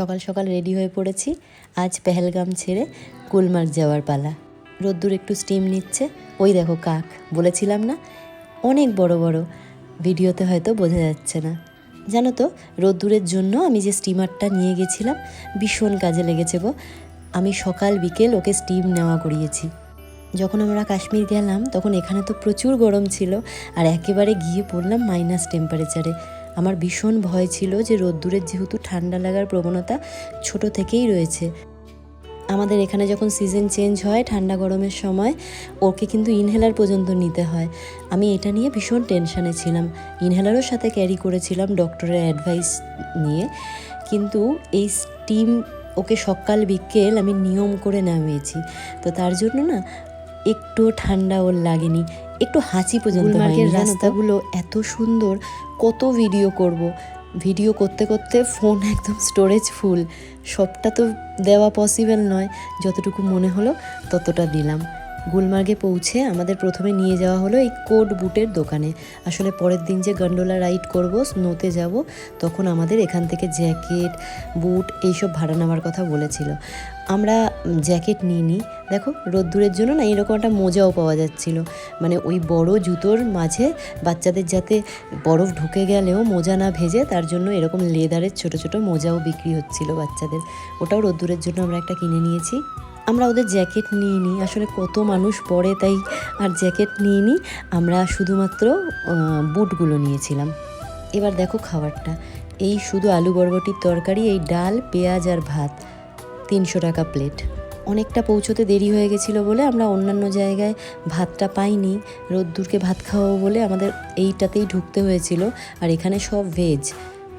সকাল সকাল রেডি হয়ে পড়েছি। আজ পেহেলগাম ছেড়ে গুলমার্গ যাওয়ার পালা। রোদ্দুর একটু স্টিম নিচ্ছে। ওই দেখো কাক, বলেছিলাম না অনেক বড় বড়, ভিডিওতে হয়তো বোঝা যাচ্ছে না। জানো তো, রোদ্দুরের জন্য আমি যে স্টিমারটা নিয়ে গেছিলাম ভীষণ কাজে লেগেছে গো। আমি সকাল বিকেল ওকে স্টিম নেওয়া করিয়েছি। যখন আমরা কাশ্মীর গেলাম তখন এখানে তো প্রচুর গরম ছিল, আর একেবারে গিয়ে পড়লাম মাইনাস টেম্পারেচারে। আমার ভীষণ ভয় ছিল যে রোদ্দুরের যেহেতু ঠান্ডা লাগার প্রবণতা ছোট থেকেই রয়েছে, আমাদের এখানে যখন সিজন চেঞ্জ হয় ঠান্ডা গরমের সময় ওকে কিন্তু ইনহেলার পর্যন্ত নিতে হয়। আমি এটা নিয়ে ভীষণ টেনশানে ছিলাম, ইনহেলারও সাথে ক্যারি করেছিলাম ডক্টরের অ্যাডভাইস নিয়ে। কিন্তু এই স্টিম ওকে সকাল বিকেল আমি নিয়ম করে নামিয়েছি, তো তার জন্য না একটু ঠান্ডা ওর লাগেনি, একটু হাঁচি পর্যন্ত হয়নি। রাস্তাগুলো এত সুন্দর, কত ভিডিও করব, ভিডিও করতে করতে ফোন একদম স্টোরেজ ফুল, সবটা তো দেওয়া পসিবল নয়, যতটুকু মনে হলো ততটা দিলাম। গুলমার্গে পৌঁছে আমাদের প্রথমে নিয়ে যাওয়া হলো এই কোট বুটের দোকানে। আসলে পরের দিন যে গন্ডোলা রাইড করব, স্নোতে যাব, তখন আমাদের এখান থেকে জ্যাকেট, বুট এইসব ভাড়া নেওয়ার কথা বলেছিল। আমরা জ্যাকেট নিইনি, দেখো রোদ্দুরের জন্য না এরকম একটা মোজাও পাওয়া যাচ্ছিল, মানে ওই বড় জুতোর মাঝে বাচ্চাদের যাতে বরফ ঢুকে গেলেও মোজা না ভেজে, তার জন্য এরকম লেদারের ছোট ছোট মোজাও বিক্রি হচ্ছিল বাচ্চাদের, ওটাও রোদ্দুরের জন্য আমরা একটা কিনে নিয়েছি। আমরা ওদের জ্যাকেট নিইনি, আসলে কত মানুষ পরে তাই আর জ্যাকেট নিইনি, আমরা শুধুমাত্র বুটগুলো নিয়েছিলাম। এবার দেখো খাবারটা, এই শুধু আলু বরবটির তরকারি, এই ডাল, পেঁয়াজ আর ভাত, 300 টাকা প্লেট। অনেকটা পৌঁছতে দেরি হয়ে গেছিলো বলে আমরা অন্যান্য জায়গায় ভাতটা পাইনি, রোদ্দুরকে ভাত খাওয়াবো বলে আমাদের এইটাতেই ঢুকতে হয়েছিল। আর এখানে সব ভেজ,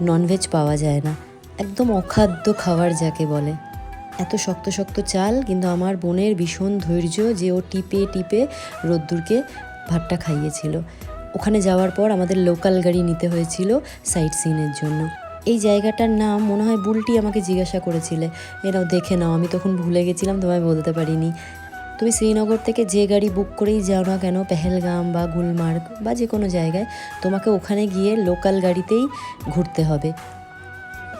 ননভেজ পাওয়া যায় না, একদম অখাদ্য খাবার যাকে বলে। এত শক্ত শক্ত চাল, কিন্তু আমার বোনের ভীষণ ধৈর্য যে ও টিপে টিপে রোদ্দুরকে ভাতটা খাইয়েছিল। ওখানে যাওয়ার পর আমাদের লোকাল গাড়ি নিতে হয়েছিল সাইট সিনের জন্য। এই জায়গাটার নাম মনে হয় বুলটি আমাকে জিজ্ঞাসা করেছিলে, এরাও দেখে নাও, আমি তখন ভুলে গেছিলাম, তোমায় বলতে পারিনি। তুমি শ্রীনগর থেকে যে গাড়ি বুক করেই যাও না কেন, পেহেলগাম বা গুলমার্গ বা যে কোনো জায়গায়, তোমাকে ওখানে গিয়ে লোকাল গাড়িতেই ঘুরতে হবে।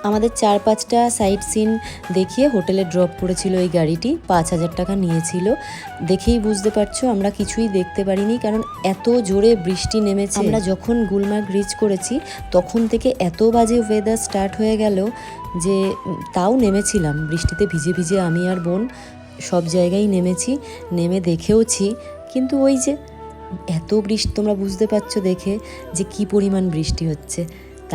আমাদের 4-5টা সাইট সিন দেখিয়ে হোটেলে ড্রপ করেছিল এই গাড়িটি, 5,000 টাকা নিয়েছিল। দেখেই বুঝতে পারছো আমরা কিছুই দেখতে পারিনি, কারণ এত জোরে বৃষ্টি নেমেছে। আমরা যখন গুলমার্গ রিচ করেছি তখন থেকে এত বাজে ওয়েদার স্টার্ট হয়ে গেল যে তাও নেমেছিলাম বৃষ্টিতে ভিজে ভিজে, আমি আর বোন সব জায়গায় নেমেছি, নেমে দেখেওছি। কিন্তু ওই যে এত বৃষ্টি, তোমরা বুঝতে পারছো দেখে যে কি পরিমাণ বৃষ্টি হচ্ছে।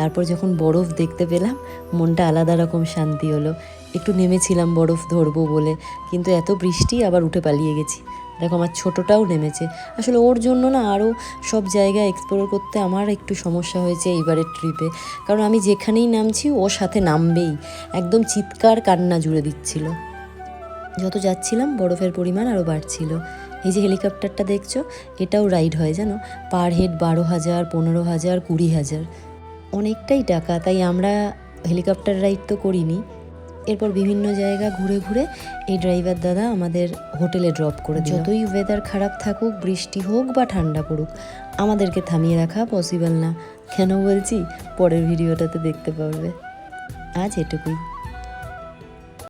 তারপর যখন বরফ দেখতে পেলাম মনটা আলাদা রকম শান্তি হলো। একটু নেমেছিলাম বরফ ধরবো বলে, কিন্তু এত বৃষ্টি, আবার উঠে পালিয়ে গেছি। দেখো আমার ছোটোটাও নেমেছে। আসলে ওর জন্য না আরও সব জায়গায় এক্সপ্লোর করতে আমার একটু সমস্যা হয়েছে এইবারের ট্রিপে, কারণ আমি যেখানেই নামছি ওর সাথে নামবেই, একদম চিৎকার কান্না জুড়ে দিচ্ছিল। যত যাচ্ছিলাম বরফের পরিমাণ আরও বাড়ছিল। এই যে হেলিকপ্টারটা দেখছো, এটাও রাইড হয় জানো, পার হেড 12,000, 15,000, 20,000, অনেকটাই টাকা। তাই আমরা হেলিকপ্টার রাইড তো করিনি। এরপর বিভিন্ন জায়গা ঘুরে ঘুরে এই ড্রাইভার দাদা আমাদের হোটেলে ড্রপ করে দিল। যতই ওয়েদার খারাপ থাকুক, বৃষ্টি হোক বা ঠান্ডা পড়ুক, আমাদেরকে থামিয়ে রাখা পসিবল না। কেন বলছি, পরের ভিডিওটাতে দেখতে পারবে। আজ এটুকুই।